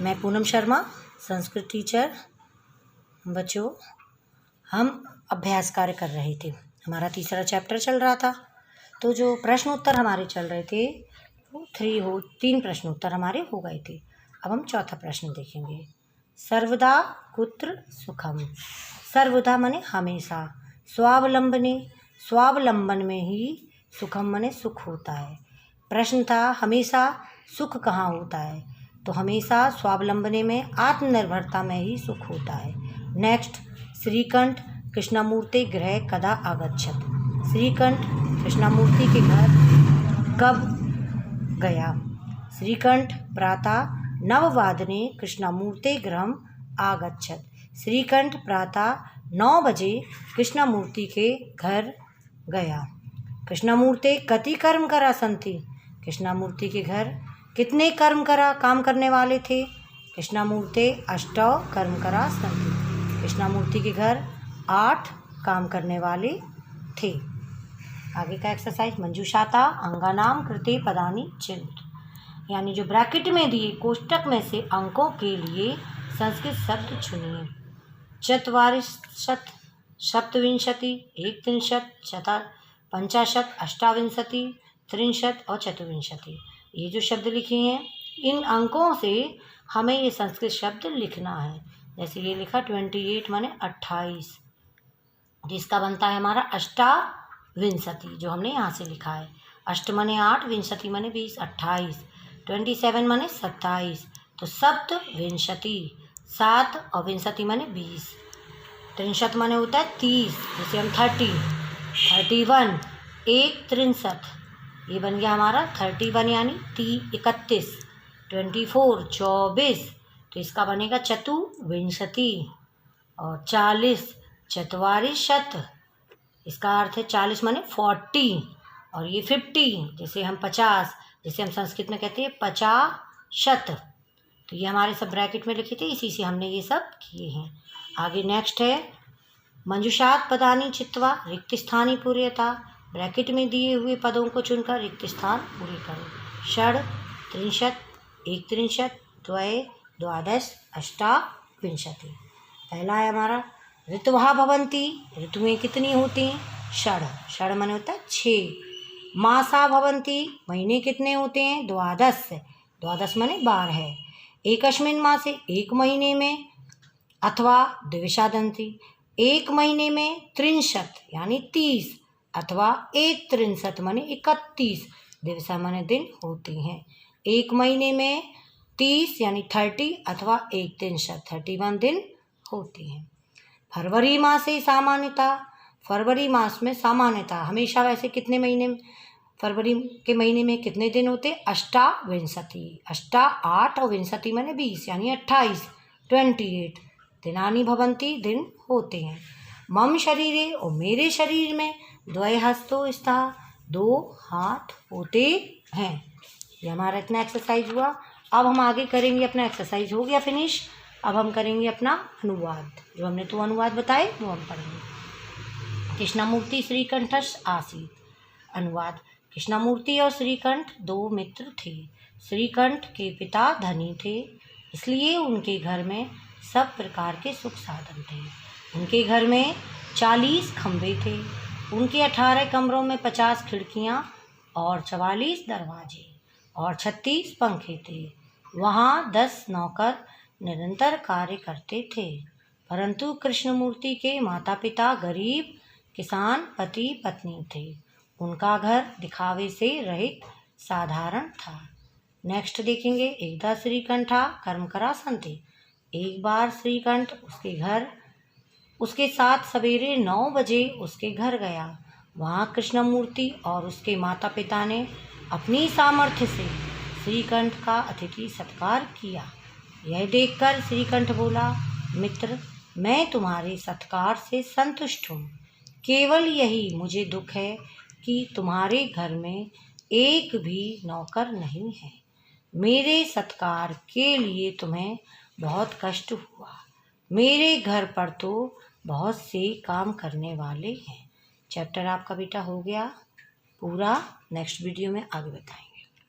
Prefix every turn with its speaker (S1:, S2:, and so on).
S1: मैं पूनम शर्मा, संस्कृत टीचर। बच्चों, हम अभ्यास कार्य कर रहे थे। हमारा तीसरा चैप्टर चल रहा था। तो जो प्रश्न उत्तर हमारे चल रहे थे वो 3 प्रश्न उत्तर हमारे हो गए थे। अब हम चौथा प्रश्न देखेंगे। सर्वदा कुत्र सुखम। सर्वदा माने हमेशा, स्वावलंबन में ही सुखम माने सुख होता है। प्रश्न था हमेशा सुख कहाँ होता है, तो हमेशा स्वावलंबने में, आत्मनिर्भरता में ही सुख होता है। नेक्स्ट, श्रीकंठ कृष्णमूर्ति गृह कदा आगच्छत। श्रीकंठ कृष्णमूर्ति के घर कब गया। श्रीकंठ प्रातः 9 वादने कृष्णमूर्ति गृहम आगच्छत। श्रीकंठ प्रातः 9 बजे कृष्णमूर्ति के घर गया। कृष्णमूर्ति कति कर्म करा संति। कृष्णमूर्ति के घर कितने काम करने वाले थे। कृष्णमूर्ति अष्टौ कर्म करा संति। कृष्णमूर्ति के घर 8 काम करने वाले थे। आगे का एक्सरसाइज, मंजूषाता अंगानाम कृते पदानि चिन्त। यानी जो ब्रैकेट में दिए कोष्टक में से अंकों के लिए संस्कृत शब्द चुनिए। चत्वारिंशत्, सप्तविंशति, 31, 50, 58, 63 और चतुर्विंशति। ये जो शब्द लिखे हैं, इन अंकों से हमें ये संस्कृत शब्द लिखना है। जैसे ये लिखा 28 माने 28, जिसका बनता है हमारा अष्टाविंशति, जो हमने यहाँ से लिखा है। अष्ट माने 8, विंशति माने 20, 28, 27 माने 27, तो सप्तविंशति, 7 और विंशति माने 20, 63 माने होता है 30, जैसे हम 31, 63, ये बन गया हमारा 31 यानी 31, 24, 24, तो इसका बनेगा चतुर्विंशति। और 40, चत्वारिंशत्, इसका अर्थ है 40 माने 40, और ये 50, जैसे हम 50, जैसे हम संस्कृत में कहते हैं 50, तो ये हमारे सब ब्रैकेट में लिखे थे, इसी से हमने ये सब किए हैं। आगे नेक्स्ट है मंजूषात पदानि चित्वा रिक्त स्थानी पूर्यता। ब्रैकेट में दिए हुए पदों को चुनकर रिक्त स्थान पूरे करो। षड, त्रिंशत्, 31, 2, 12, अष्टाविंशति। पहला है हमारा ऋतुहा भवन्ति। ऋतुएं कितनी होती हैं। षड माने होता है 6। मासा भवन्ति, महीने कितने होते हैं। 12 माने 12। एकस्मिन् मासे, एक महीने में, अथवा द्विषादन्ति, एक महीने में 63 यानी 30, अथवा 31 माने 31, दिवसा माने दिन होती हैं। एक महीने में 30 यानी 30, अथवा 31 दिन होती हैं। फरवरी मासे सामान्यता। फरवरी मास में सामान्यता हमेशा वैसे कितने महीने में, फरवरी के महीने में कितने दिन होते। अष्टाविंशति, 8 और विंशति माने 20 यानी 28, 28 दिनानि भवन्ति, दिन होते हैं। मम शरीरे, और मेरे शरीर में, 2 हस्तौ स्तः, 2 हाथ होते हैं। ये हमारा इतना एक्सरसाइज हुआ। अब हम आगे करेंगे अपना एक्सरसाइज हो गया फिनिश। अब हम करेंगे अपना अनुवाद, जो हमने 2 अनुवाद बताए वो हम पढ़ेंगे। कृष्णमूर्ति श्रीकंठस् आसीत्। अनुवाद, कृष्णमूर्ति और श्रीकंठ 2 मित्र थे। श्रीकंठ के पिता धनी थे, इसलिए उनके घर में सब प्रकार के सुख साधन थे। उनके घर में 40 खंभे थे। उनके 18 कमरों में 50 खिड़कियां और 44 दरवाजे और 36 पंखे थे। वहाँ 10 नौकर निरंतर कार्य करते थे। परंतु कृष्णमूर्ति के माता पिता गरीब किसान पति पत्नी थे। उनका घर दिखावे से रहित साधारण था। नेक्स्ट देखेंगे, एकदा श्रीकंठा कर्म करा संति। एक बार श्रीकंठ उसके साथ सवेरे 9 बजे उसके घर गया। वहाँ कृष्णमूर्ति और उसके माता पिता ने अपनी सामर्थ्य से श्रीकंठ का अतिथि सत्कार किया। यह देखकर श्रीकंठ बोला, मित्र, मैं तुम्हारे सत्कार से संतुष्ट हूँ। केवल यही मुझे दुख है कि तुम्हारे घर में एक भी नौकर नहीं है। मेरे सत्कार के लिए तुम्हें बहुत कष्ट हुआ। मेरे घर पर तो बहुत से काम करने वाले हैं। चैप्टर आपका बेटा हो गया पूरा। नेक्स्ट वीडियो में आगे बताएंगे।